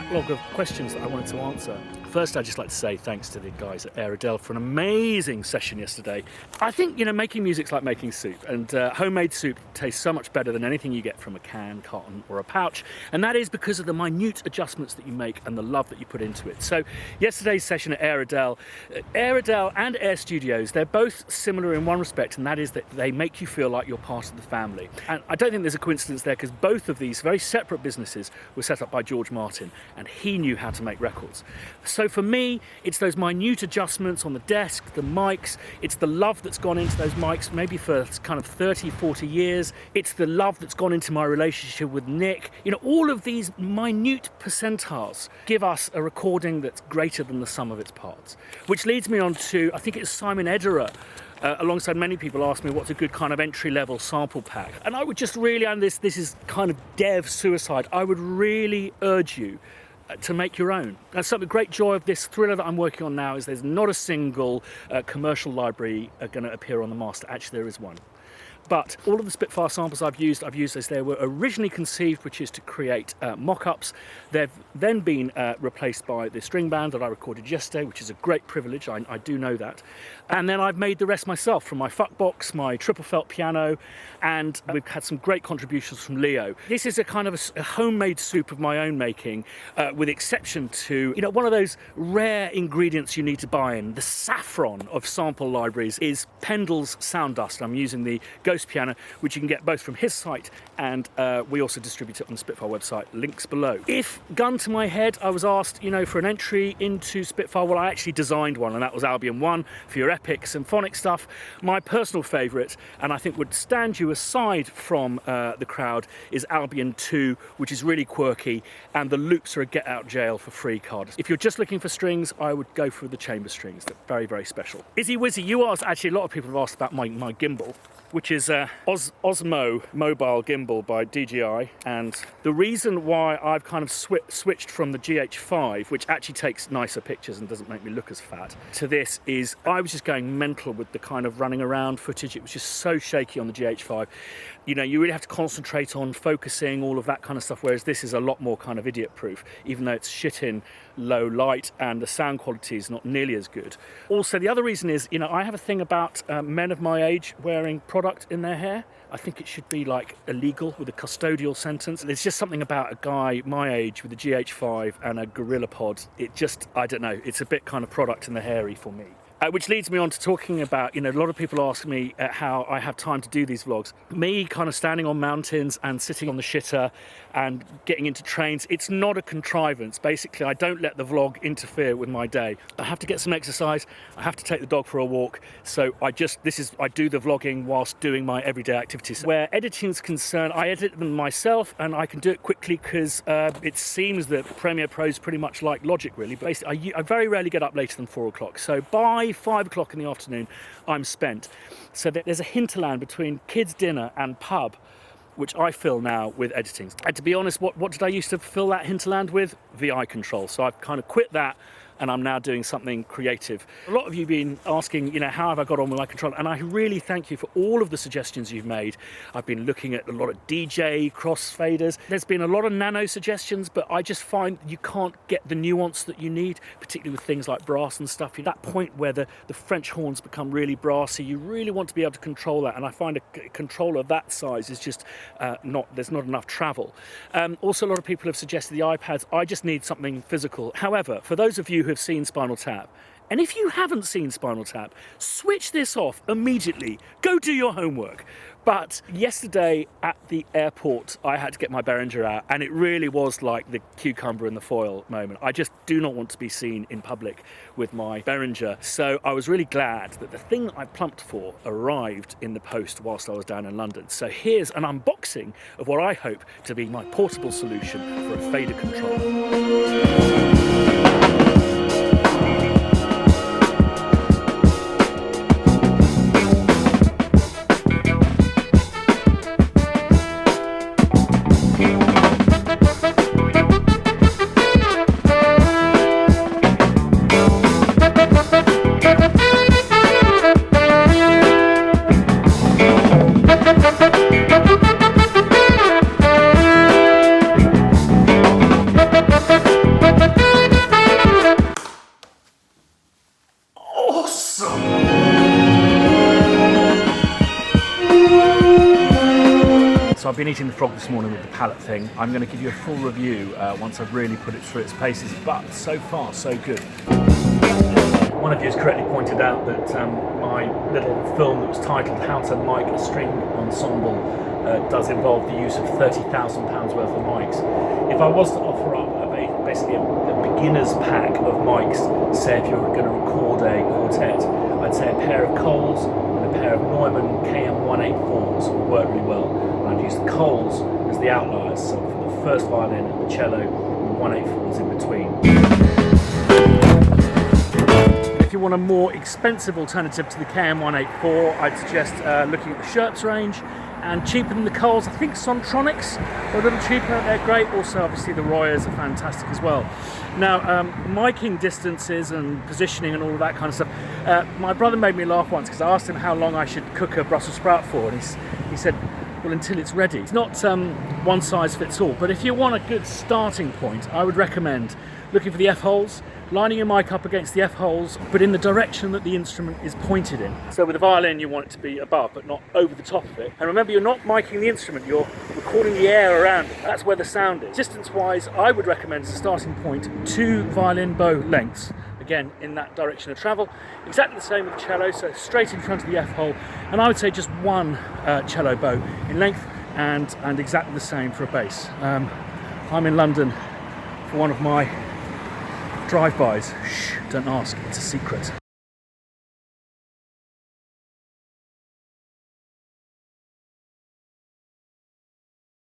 backlog of questions that I wanted to answer. First, I'd just like to say thanks to the guys at Airedale for an amazing session yesterday. I think, making music's like making soup, and homemade soup tastes so much better than anything you get from a can, carton, or a pouch, and that is because of the minute adjustments that you make and the love that you put into it. So, yesterday's session at Airedale and Air Studios, they're both similar in one respect, and that is that they make you feel like you're part of the family. And I don't think there's a coincidence there, because both of these very separate businesses were set up by George Martin, and he knew how to make records. So for me, it's those minute adjustments on the desk, the mics, it's the love that's gone into those mics, maybe for kind of 30, 40 years. It's the love that's gone into my relationship with Nick. All of these minute percentiles give us a recording that's greater than the sum of its parts. Which leads me on to, I think it's Simon Ederer, alongside many people, asked me what's a good kind of entry-level sample pack. And I would just really, and this is kind of dev suicide, I would really urge you to make your own. And so the great joy of this thriller that I'm working on now is there's not a single commercial library going to appear on the master. Actually, there is one. But all of the Spitfire samples I've used as they were originally conceived, which is to create mock-ups. They've then been replaced by the string band that I recorded yesterday, which is a great privilege, I do know that. And then I've made the rest myself from my fuck box, my triple felt piano, and we've had some great contributions from Leo. This is a kind of a homemade soup of my own making, with exception to, one of those rare ingredients you need to buy in. The saffron of sample libraries is Pendle's Sound Dust. I'm using the Ghost piano, which you can get both from his site, and we also distribute it on the Spitfire website, links below. If, gun to my head, I was asked, for an entry into Spitfire, well, I actually designed one, and that was Albion 1 for your epic symphonic stuff. My personal favourite, and I think would stand you aside from the crowd, is Albion 2, which is really quirky, and the loops are a get out jail for free card. If you're just looking for strings, I would go for the chamber strings. They're very, very special. Izzy Wizzy, you asked, actually a lot of people have asked about my gimbal, which is Osmo mobile gimbal by DJI, and the reason why I've kind of switched from the GH5, which actually takes nicer pictures and doesn't make me look as fat, to this is I was just going mental with the kind of running around footage. It was just so shaky on the GH5. You really have to concentrate on focusing, all of that kind of stuff, whereas this is a lot more kind of idiot proof, even though it's shit in low light and the sound quality is not nearly as good. Also, the other reason is, I have a thing about men of my age wearing product in their hair. I think it should be like illegal with a custodial sentence. There's just something about a guy my age with a GH5 and a Gorilla Pod. It just, I don't know, it's a bit kind of product in the hairy for me. Which leads me on to talking about, a lot of people ask me how I have time to do these vlogs. Me kind of standing on mountains and sitting on the shitter and getting into trains, it's not a contrivance. Basically, I don't let the vlog interfere with my day. I have to get some exercise, I have to take the dog for a walk, so I do the vlogging whilst doing my everyday activities. Where editing's concerned, I edit them myself, and I can do it quickly because it seems that Premiere Pro is pretty much like Logic, really. But basically, I very rarely get up later than 4 o'clock, so by 5 o'clock in the afternoon, I'm spent. So there's a hinterland between kids' dinner and pub, which I fill now with editing. And to be honest, what did I used to fill that hinterland with? VI control. So I've kind of quit that, and I'm now doing something creative. A lot of you have been asking, how have I got on with my controller? And I really thank you for all of the suggestions you've made. I've been looking at a lot of DJ crossfaders. There's been a lot of nano suggestions, but I just find you can't get the nuance that you need, particularly with things like brass and stuff. At that point where the French horns become really brassy, you really want to be able to control that. And I find a controller that size is just there's not enough travel. Also, a lot of people have suggested the iPads. I just need something physical. However, for those of you who have seen Spinal Tap, and if you haven't seen Spinal Tap, switch this off immediately. Go do your homework. But yesterday at the airport, I had to get my Behringer out, and it really was like the cucumber in the foil moment. I just do not want to be seen in public with my Behringer. So I was really glad that the thing I plumped for arrived in the post whilst I was down in London. So here's an unboxing of what I hope to be my portable solution for a fader controller. So I've been eating the frog this morning with the palette thing. I'm going to give you a full review once I've really put it through its paces, but so far so good. One of you has correctly pointed out that my little film that was titled How to Mic a String Ensemble does involve the use of £30,000 worth of mics. If I was to offer up basically a beginner's pack of mics, say if you're going to record a quartet, I'd say a pair of Coles and a pair of Neumann KM184s would work really well. And I'd use the Coles as the outliers, so for the first violin and the cello, and the 184s in between. If you want a more expensive alternative to the KM184, I'd suggest looking at the Scherps range, and cheaper than the Coles, I think Sontronics are a little cheaper, they're great. Also, obviously, the Royers are fantastic as well. Now, miking distances and positioning and all of that kind of stuff, my brother made me laugh once because I asked him how long I should cook a Brussels sprout for, and he said, well, until it's ready. It's not one size fits all, but if you want a good starting point, I would recommend looking for the F-holes, lining your mic up against the F-holes, but in the direction that the instrument is pointed in. So with a violin, you want it to be above, but not over the top of it. And remember, you're not miking the instrument, you're recording the air around it. That's where the sound is. Distance-wise, I would recommend as a starting point 2 violin bow lengths. Again, in that direction of travel. Exactly the same with the cello, so straight in front of the F-hole. And I would say just 1 cello bow in length, and exactly the same for a bass. I'm in London for one of my drive-bys. Shh, don't ask, it's a secret.